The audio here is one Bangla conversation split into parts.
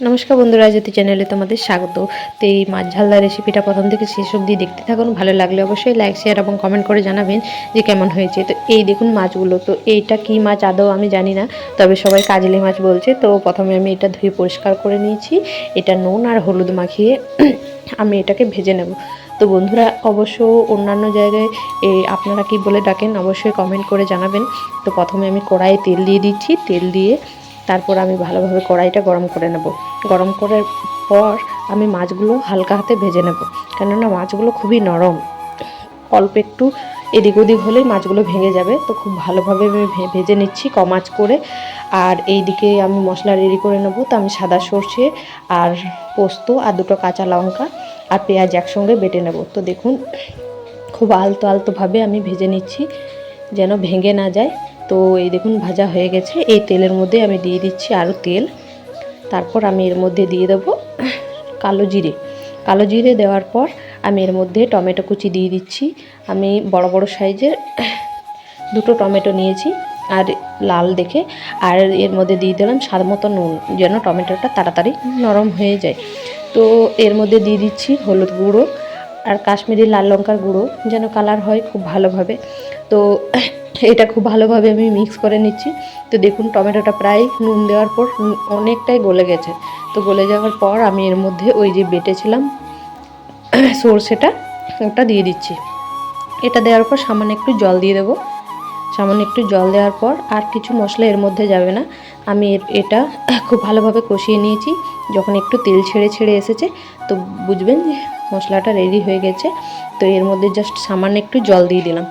নমস্কার বন্ধুরা, জ্যোতি চ্যানেলে তোমাদের স্বাগত। তো এই মাছ ঝালদা রেসিপিটা প্রথম থেকে শেষ অবধি দেখতে থাকুন। ভালো লাগলে অবশ্যই লাইক, শেয়ার এবং কমেন্ট করে জানাবেন যে কেমন হয়েছে। তো এই দেখুন মাছগুলো, তো এইটা কি মাছ আদৌ আমি জানি না, তবে সবাই কাজলি মাছ বলছে। তো প্রথমে আমি এটা ধুয়ে পরিষ্কার করে নিয়েছি। এটা নুন আর হলুদ মাখিয়ে আমি এটাকে ভেজে নেব। তো বন্ধুরা, অবশ্য অন্যান্য জায়গায় আপনারা কি বলে ডাকেন অবশ্যই কমেন্ট করে জানাবেন। তো প্রথমে আমি কড়াইয়ে তেল দিয়ে দিচ্ছি। তেল দিয়ে তারপর আমি ভালোভাবে কড়াইটা গরম করে নেব। গরম করার পর আমি মাছগুলো হালকা হাতে ভেজে নেব, কেননা মাছগুলো খুবই নরম। অল্প একটু এদিক ওদিক হলেই মাছগুলো ভেঙে যাবে। তো খুব ভালোভাবে আমি ভেজে নিচ্ছি কম আঁচ করে। আর এই দিকে আমি মশলা রেডি করে নেব। তো আমি সাদা সর্ষে আর পোস্ত আর দুটো কাঁচা লঙ্কা আর পেঁয়াজ একসঙ্গে বেটে নেব। তো দেখুন খুব আলতো আলতোভাবে আমি ভেজে নিচ্ছি যেন ভেঙে না যায়। তো এই দেখুন ভাজা হয়ে গেছে। এই তেলের মধ্যে আমি দিয়ে দিচ্ছি আরও তেল। তারপর আমি এর মধ্যে দিয়ে দেবো কালো জিরে। কালো জিরে দেওয়ার পর আমি এর মধ্যে টমেটো কুচি দিয়ে দিচ্ছি। আমি বড় বড় সাইজের দুটো টমেটো নিয়েছি আর লাল দেখে। আর এর মধ্যে দিয়ে দিলাম স্বাদ মতো নুন, যেন টমেটোটা তাড়াতাড়ি নরম হয়ে যায়। তো এর মধ্যে দিয়ে দিচ্ছি হলুদ গুঁড়ো আর কাশ্মীরি লাল লঙ্কার গুঁড়ো, যেন কালার হয় খুব ভালোভাবে। তো এটা খুব ভালোভাবে আমি মিক্স করে নিচ্ছি। তো দেখুন টমেটোটা প্রায় নুন দেওয়ার পর অনেকটাই গলে গেছে। তো গলে যাওয়ার পর আমি এর মধ্যে ওই যে বেটেছিলাম সর্ষেটা, ওটা দিয়ে দিচ্ছি। এটা দেওয়ার পর সামান্য একটু জল দিয়ে দেবো। সামান্য একটু জল দেওয়ার পর আর কিছু মশলা এর মধ্যে যাবে না। আমি এটা খুব ভালোভাবে কষিয়ে নিয়েছি। যখন একটু তেল ছেড়ে ছেড়ে এসেছে তো বুঝবেন যে মশলাটা রেডি হয়ে গেছে। তো এর মধ্যে জাস্ট সামান্য একটু জল দিয়ে দিলাম,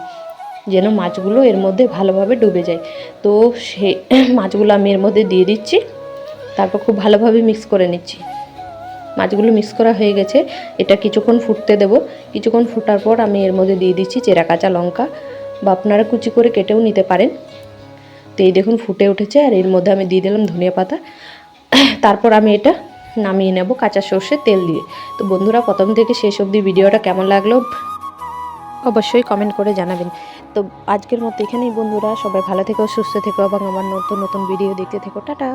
যেন মাছগুলো এর মধ্যে ভালোভাবে ডুবে যায়। তো সেই মাছগুলো আমি এর মধ্যে দিয়ে দিচ্ছি। তারপর খুব ভালোভাবে মিক্স করে নিচ্ছি। মাছগুলো মিক্স করা হয়ে গেছে। এটা কিছুক্ষণ ফুটতে দেব। কিছুক্ষণ ফোটার পর আমি এর মধ্যে দিয়ে দিচ্ছি চেরা কাঁচা লঙ্কা, বা আপনারা কুচি করে কেটেও নিতে পারেন। তো এই দেখুন ফুটে উঠেছে। আর এর মধ্যে আমি দিয়ে দিলাম ধনিয়া পাতা। তারপর আমি এটা নামিয়ে নেব কাঁচা সর্ষের তেল দিয়ে। তো বন্ধুরা, প্রথম থেকে শেষ অবধি ভিডিওটা কেমন লাগলো অবশ্যই কমেন্ট করে জানাবেন। তো আজকের মতো এখানেই বন্ধুরা, সবাই ভালো থেকো, সুস্থ থেকো এবং আমার নতুন নতুন ভিডিও দেখতে থেকো। টাটা।